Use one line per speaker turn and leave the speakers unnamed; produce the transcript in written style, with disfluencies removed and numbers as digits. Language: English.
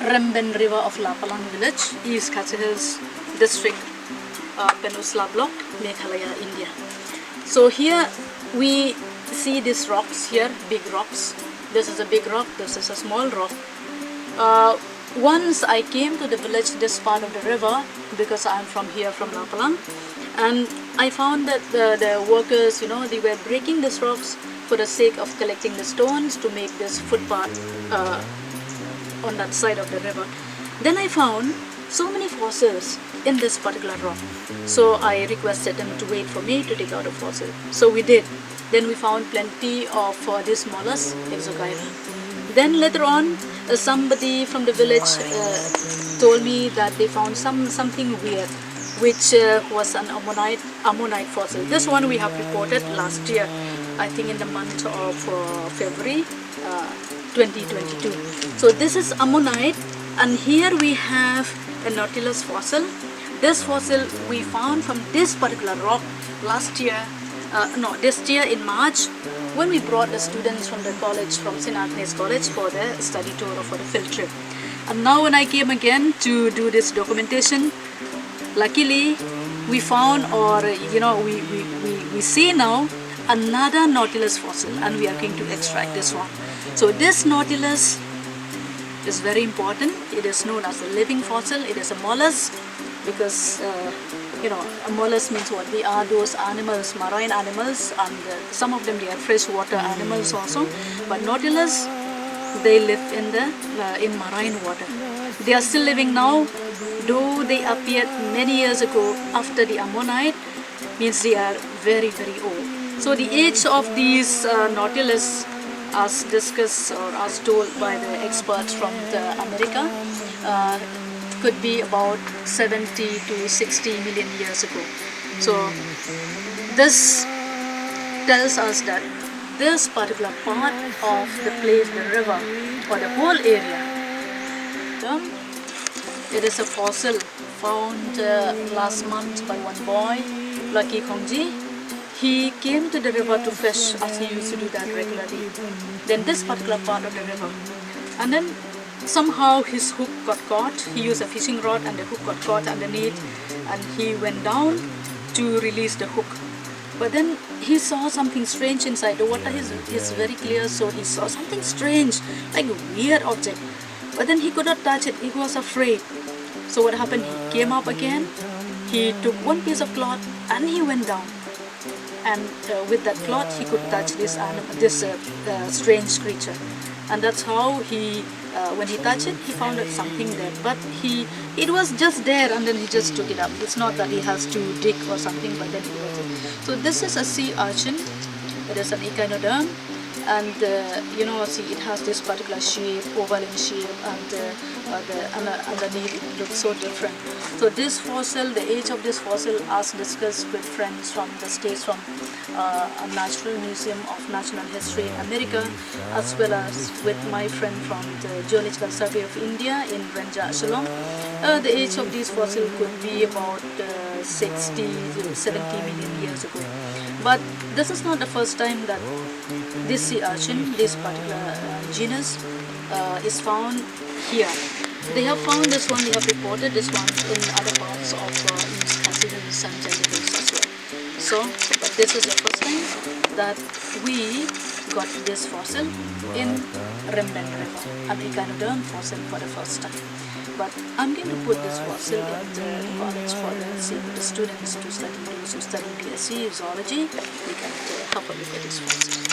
River of Lapalang village, East Khatsa Hills district, Peninsula block, Meghalaya, India. So here we see these rocks here, big rocks. This is a big rock, this is a small rock. Once I came to the village, this part of the river, because I'm from here, from Lapalang, and I found that the workers, they were breaking these rocks for the sake of collecting the stones to make this footpath on that side of the river. Then I found so many fossils in this particular rock. So I requested them to wait for me to take out a fossil. So we did. Then we found plenty of these mollusks, exogyra. Then later on, somebody from the village told me that they found something weird, which was an Ammonite fossil. This one we have reported last year, I think in the month of February 2022. So this is Ammonite, and here we have a Nautilus fossil. This fossil we found from this particular rock last year, this year in March, when we brought the students from the college, from St. Agnes College, for the study tour or for the field trip. And now when I came again to do this documentation, luckily we found, or we see now another Nautilus fossil, and we are going to extract this one. So this Nautilus is very important. It is known as a living fossil. It is a mollusk, because a mollusk means what? They are those animals, marine animals, and some of them they are freshwater animals also. But Nautilus, they live in marine water. They are still living now, though they appeared many years ago after the Ammonite, means they are very, very old. So the age of these Nautilus, as discussed or as told by the experts from America, could be about 70 to 60 million years ago. So this tells us that this particular part of the place, the river, or the whole area, it is a fossil found last month by one boy, Lucky Kongji. He came to the river to fish, as he used to do that regularly. Then this particular part of the river, and then somehow his hook got caught. He used a fishing rod and the hook got caught underneath, and he went down to release the hook. But then he saw something strange inside. The water is very clear, so he saw something strange, like a weird object. But then he could not touch it. He was afraid. So what happened? He came up again. He took one piece of cloth and he went down. And with that cloth, he could touch this animal, this strange creature. And that's how he, when he touched it, he found that something there. But it was just there, and then he just took it up. It's not that he has to dig or something, but then it was it. So this is a sea urchin. It is an echinoderm, and see, it has this particular shape, oval in shape, and underneath it looks so different. So this fossil, the age of this fossil, as discussed with friends from the States, from a Natural Museum of Natural History in America, as well as with my friend from the Geological Survey of India in Renja, Shillong. The age of these fossils could be about 60 to 70 million years ago. But this is not the first time that this sea urchin, this particular genus, is found here. They have found this one, they have reported this one in other parts of East Khatsa Hills and Jezebel as well. So, but this is the first time that we got this fossil in Rymben River, an echinoderm fossil for the first time. But I'm going to put this fossil in the college for the students to study. Those who study BSc zoology, they can have a look at this fossil.